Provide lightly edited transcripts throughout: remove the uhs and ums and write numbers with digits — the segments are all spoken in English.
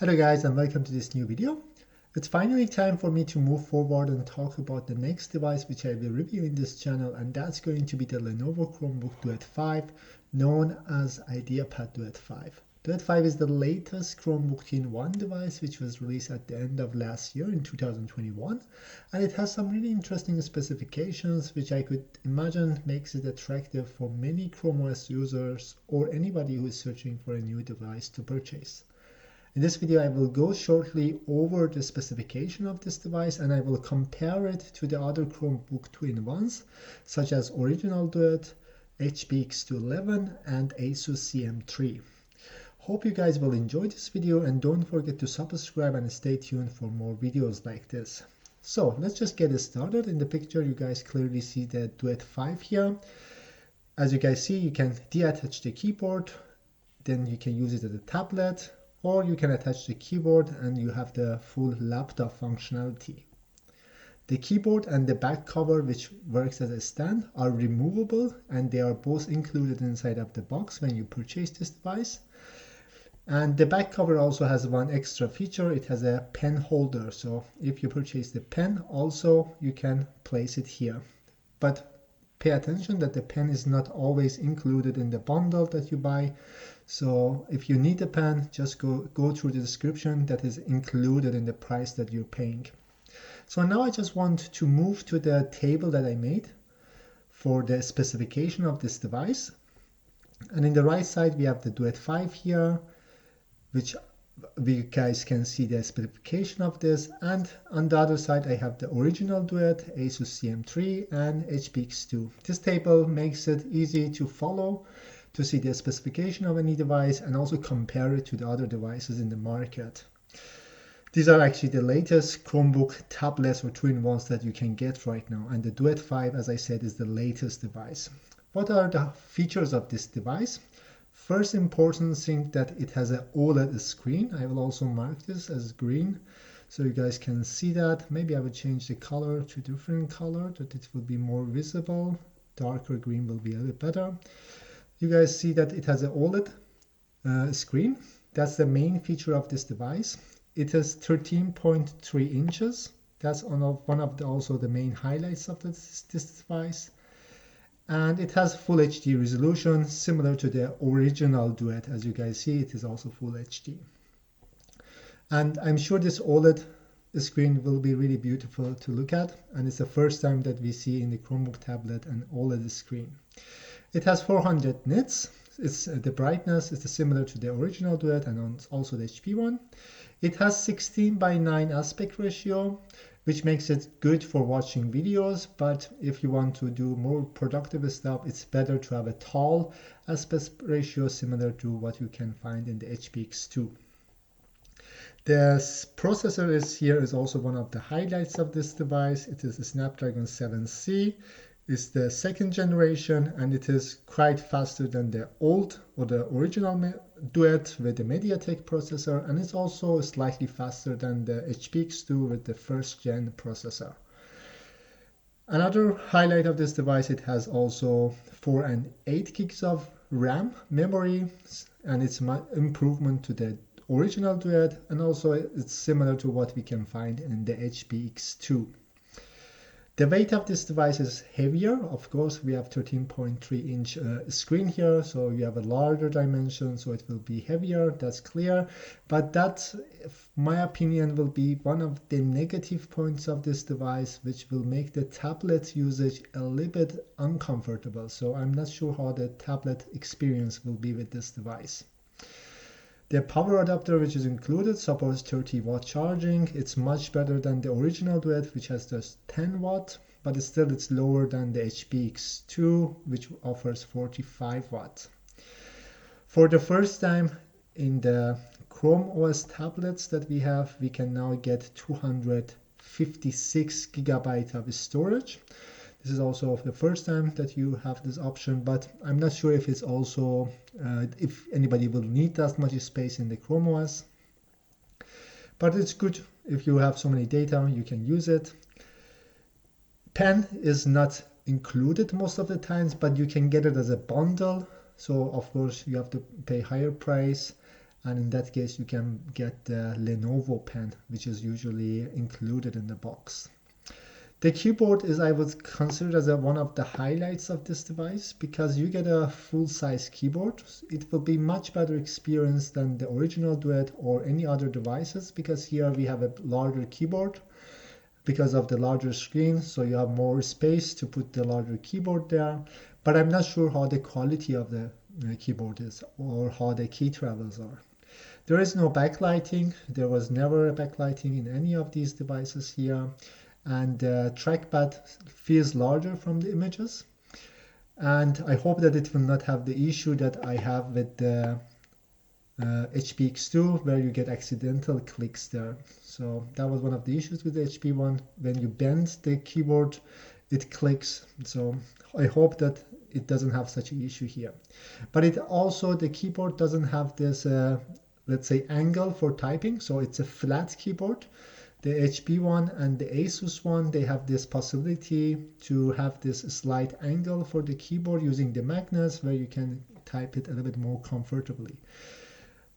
Hello guys, and welcome to this new video. It's finally time for me to move forward and talk about the next device which I will review in this channel, and that's going to be the Lenovo Chromebook Duet 5, known as IdeaPad Duet 5. Duet 5 is the latest Chromebook in-one device which was released at the end of last year in 2021, and it has some really interesting specifications which I could imagine makes it attractive for many Chrome OS users or anybody who is searching for a new device to purchase. In this video, I will go shortly over the specification of this device, and I will compare it to the other Chromebook 2-in-1s, such as Original Duet, HP X211, and Asus CM3. Hope you guys will enjoy this video, and don't forget to subscribe and stay tuned for more videos like this. So let's just get it started. In the picture, you guys clearly see the Duet 5 here. As you guys see, you can detach the keyboard, then you can use it as a tablet, or you can attach the keyboard and you have the full laptop functionality. The keyboard and the back cover, which works as a stand, are removable, and they are both included inside of the box when you purchase this device. And the back cover also has one extra feature. It has a pen holder, so if you purchase the pen also you can place it here. But pay attention that the pen is not always included in the bundle that you buy. So if you need a pen, just go through the description that is included in the price that you're paying. So now I just want to move to the table that I made for the specification of this device. And in the right side, we have the Duet 5 here, which you guys can see the specification of this. And on the other side, I have the Original Duet, Asus CM3, and HP X2. This table makes it easy to follow, to see the specification of any device and also compare it to the other devices in the market. These are actually the latest Chromebook tablets or 2-in-1s that you can get right now, and the Duet 5, as I said, is the latest device. What are the features of this device? First important thing, that it has an OLED screen. I will also mark this as green so you guys can see that. Maybe I will change the color to a different color that it will be more visible. Darker green will be a little better. You guys see that it has an OLED screen. That's the main feature of this device. It is 13.3 inches. That's one of also the main highlights of this device. And it has full HD resolution, similar to the Original Duet. As you guys see, it is also full HD. And I'm sure this OLED screen will be really beautiful to look at. And it's the first time that we see in the Chromebook tablet an OLED screen. It has 400 nits. The brightness is similar to the Original Duet and also the HP one. It has 16:9 aspect ratio, which makes it good for watching videos. But if you want to do more productive stuff, it's better to have a tall aspect ratio similar to what you can find in the HP X2. The processor is also one of the highlights of this device. It is a Snapdragon 7C. It's the second generation, and it is quite faster than the old or the Original Duet with the MediaTek processor, and it's also slightly faster than the HP X2 with the first gen processor. Another highlight of this device, it has also 4 and 8 gigs of RAM memory, and it's an improvement to the Original Duet, and also it's similar to what we can find in the HP X2. The weight of this device is heavier. Of course, we have 13.3 inch screen here, so you have a larger dimension, so it will be heavier, that's clear. But that, my opinion, will be one of the negative points of this device, which will make the tablet usage a little bit uncomfortable. So I'm not sure how the tablet experience will be with this device. The power adapter which is included supports 30-watt charging. It's much better than the Original Duet, which has just 10 watt, but still it's lower than the HP X2, which offers 45 watt. For the first time in the Chrome OS tablets that we have, we can now get 256 gigabytes of storage. This is also the first time that you have this option, but I'm not sure if it's also, if anybody will need that much space in the Chrome OS. But it's good if you have so many data, you can use it. Pen is not included most of the times, but you can get it as a bundle. So of course you have to pay higher price. and in that case you can get the Lenovo pen, which is usually included in the box. The keyboard is, I would consider as one of the highlights of this device, because you get a full-size keyboard. It will be much better experience than the original Duet or any other devices, because here we have a larger keyboard because of the larger screen, so you have more space to put the larger keyboard there. But I'm not sure how the quality of the keyboard is or how the key travels are. There is no backlighting. There was never a backlighting in any of these devices here. And the trackpad feels larger from the images. And I hope that it will not have the issue that I have with the HP X2, where you get accidental clicks there. So that was one of the issues with the HP one. When you bend the keyboard, it clicks. So I hope that it doesn't have such an issue here. But it also, the keyboard doesn't have this, let's say, angle for typing. So it's a flat keyboard. The HP one and the Asus one, they have this possibility to have this slight angle for the keyboard using the magnets, where you can type it a little bit more comfortably.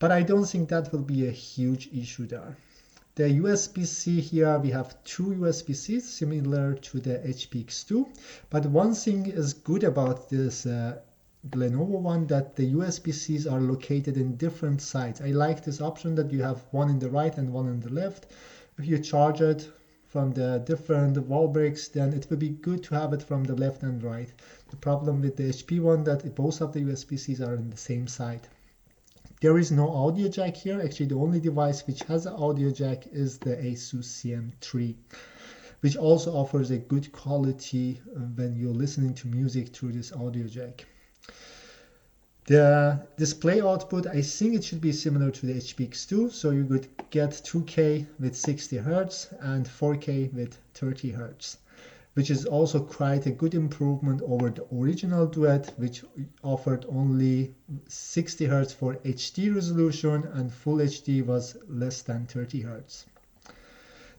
But I don't think that will be a huge issue there. The USB-C here, we have two USB-Cs similar to the HP X2. But one thing is good about this Lenovo one, that the USB-Cs are located in different sides. I like this option that you have one in the right and one in the left. If you charge it from the different wall breaks, then it would be good to have it from the left and right. The problem with the HP one, that both of the USB-Cs are in the same side. There is no audio jack here. Actually, the only device which has an audio jack is the Asus CM3, which also offers a good quality when you're listening to music through this audio jack. The display output, I think it should be similar to the HP X2, so you could get 2K with 60 Hz and 4K with 30 Hz, which is also quite a good improvement over the original Duet, which offered only 60 Hz for HD resolution, and Full HD was less than 30 Hz.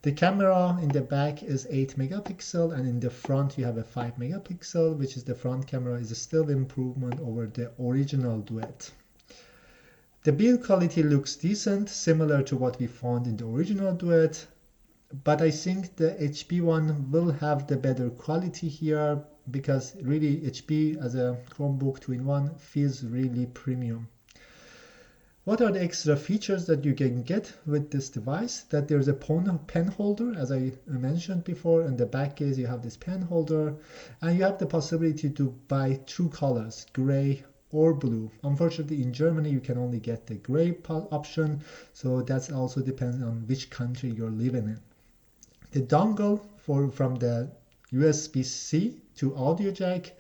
The camera in the back is 8 megapixel, and in the front you have a 5 megapixel, which is the front camera is still improvement over the original Duet. The build quality looks decent, similar to what we found in the original Duet, but I think the HP one will have the better quality here, because really HP as a Chromebook 2-in-1 feels really premium. What are the extra features that you can get with this device? That there's a pen holder, as I mentioned before. In the back case, you have this pen holder, and you have the possibility to buy two colors, gray or blue. Unfortunately, in Germany, you can only get the gray option, so that's also depends on which country you're living in. The dongle from the USB-C to audio jack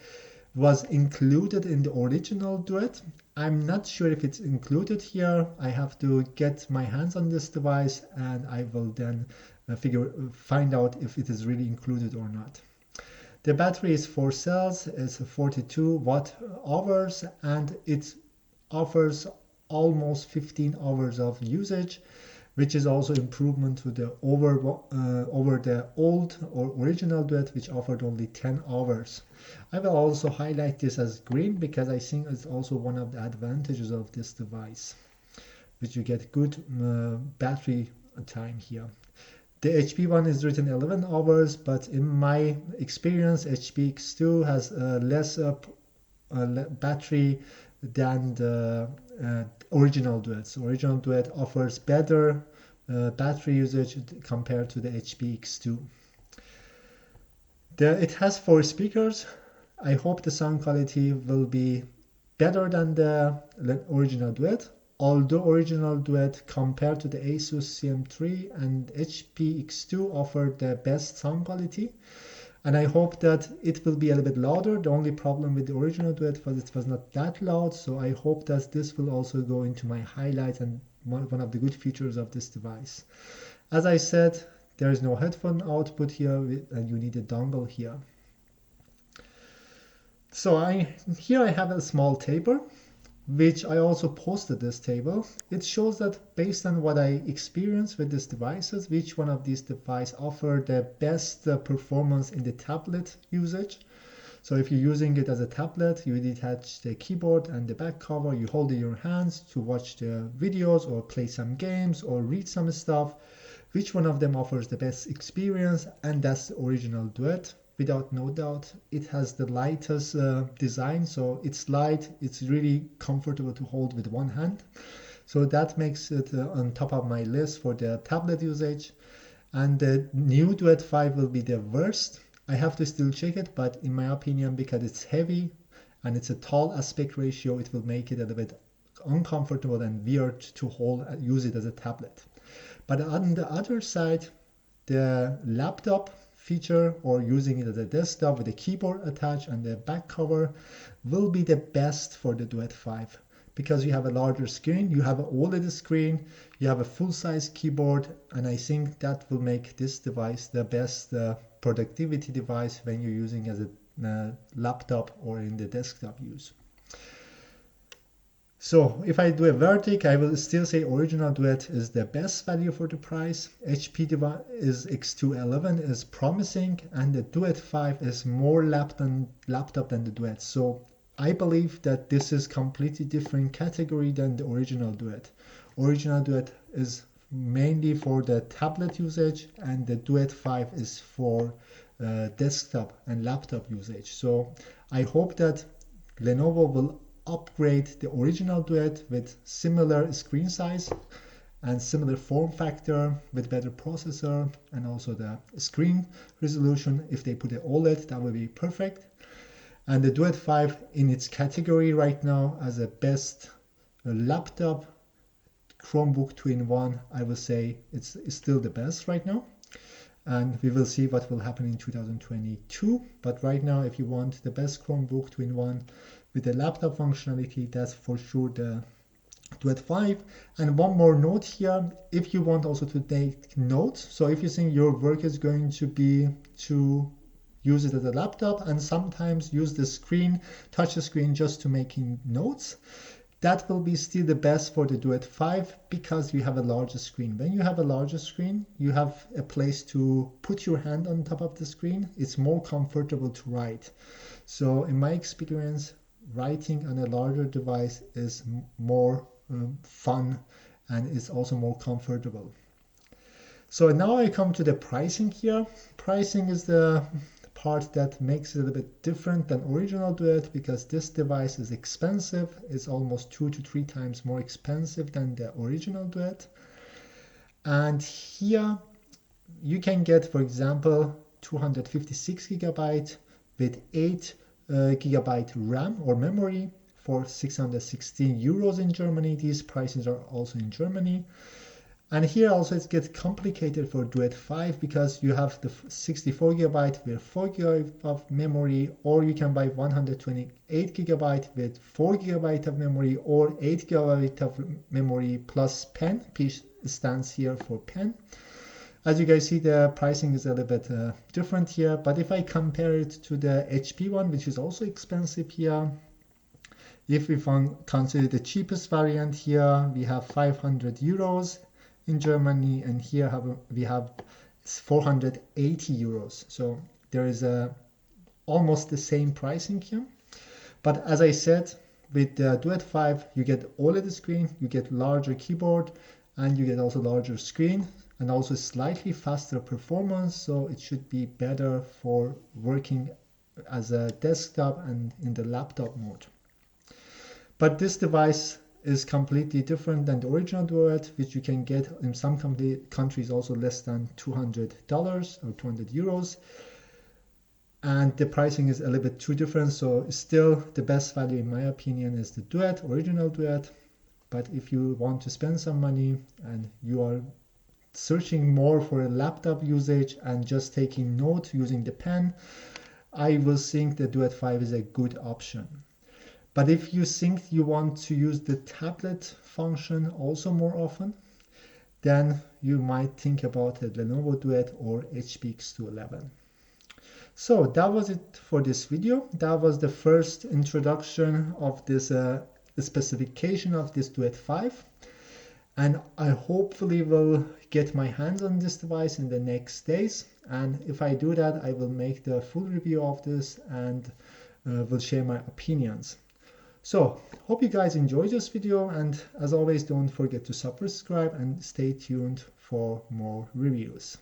was included in the original Duet. I'm not sure if it's included here. I have to get my hands on this device, and I will then find out if it is really included or not. The battery is 4 cells, it's 42 watt-hours, and it offers almost 15 hours of usage, which is also improvement to the over the old or original Duet, which offered only 10 hours. I will also highlight this as green, because I think it's also one of the advantages of this device, which you get good battery time here. The HP one is written 11 hours, but in my experience, HP X2 has less battery than the original Duet. So original Duet offers better battery usage compared to the HP X2. It has 4 speakers. I hope the sound quality will be better than the original Duet. Although original Duet compared to the Asus CM3 and HP X2 offered the best sound quality. And I hope that it will be a little bit louder. The only problem with the original Duet was it was not that loud. So I hope that this will also go into my highlights and one of the good features of this device. As I said, there is no headphone output here, and you need a dongle here. So here I have a small table, which I also posted this table. It shows that based on what I experienced with these devices, which one of these devices offer the best performance in the tablet usage. So if you're using it as a tablet, you detach the keyboard and the back cover, you hold it in your hands to watch the videos or play some games or read some stuff. Which one of them offers the best experience? And that's the original Duet. Without no doubt, it has the lightest design, so it's light, it's really comfortable to hold with one hand. So that makes it on top of my list for the tablet usage. And the new Duet 5 will be the worst. I have to still check it, but in my opinion, because it's heavy and it's a tall aspect ratio, it will make it a little bit uncomfortable and weird to use it as a tablet. But on the other side, the laptop feature or using it as a desktop with a keyboard attached and the back cover will be the best for the Duet 5 because you have a larger screen, you have an OLED screen, you have a full-size keyboard, and I think that will make this device the best productivity device when you're using as a laptop or in the desktop use. So if I do a verdict, I will still say original Duet is the best value for the price. HP is X211 is promising, and the Duet 5 is more laptop than the Duet. So I believe that this is completely different category than the original Duet. Original Duet is mainly for the tablet usage, and the Duet 5 is for desktop and laptop usage. So I hope that Lenovo will upgrade the original Duet with similar screen size and similar form factor with better processor and also the screen resolution. If they put an OLED, that would be perfect. And the Duet 5 in its category right now as a best laptop Chromebook 2-in-1, I will say it's still the best right now. And we will see what will happen in 2022. But right now, if you want the best Chromebook 2-in-1 with the laptop functionality, that's for sure the Duet 5. And one more note here, if you want also to take notes, so if you think your work is going to be to use it as a laptop and sometimes use the screen, touch the screen just to making notes, that will be still the best for the Duet 5 because you have a larger screen. When you have a larger screen, you have a place to put your hand on top of the screen. It's more comfortable to write. So in my experience, writing on a larger device is more fun and is also more comfortable. So now I come to the pricing here. Pricing is the part that makes it a little bit different than original Duet because this device is expensive. It's almost 2 to 3 times more expensive than the original Duet. And here you can get, for example, 256 gigabyte with 8 gigabyte RAM or memory for 616 euros in Germany. These prices are also in Germany. And here also it gets complicated for Duet 5 because you have the 64 gigabyte with 4 gigabyte of memory, or you can buy 128 gigabyte with 4 gigabyte of memory, or 8 gigabyte of memory plus pen. P stands here for pen. As you guys see, the pricing is a little bit different here, but if I compare it to the HP one, which is also expensive here, if we consider the cheapest variant here, we have 500 euros in Germany, and here we have 480 euros. So there is almost the same pricing here. But as I said, with the Duet 5, you get OLED screen, you get larger keyboard, and you get also larger screen, and also slightly faster performance. So it should be better for working as a desktop and in the laptop mode. But this device is completely different than the original Duet, which you can get in some countries also less than $200 or 200 euros. And the pricing is a little bit too different. So still the best value in my opinion is the Duet, original Duet. But if you want to spend some money and you are searching more for a laptop usage and just taking note using the pen, I will think the Duet 5 is a good option. But if you think you want to use the tablet function also more often, then you might think about a Lenovo Duet or HP X211. So that was it for this video. That was the first introduction of this specification of this Duet 5. And I hopefully will get my hands on this device in the next days. And if I do that, I will make the full review of this and will share my opinions. So hope you guys enjoyed this video, and as always, don't forget to subscribe and stay tuned for more reviews.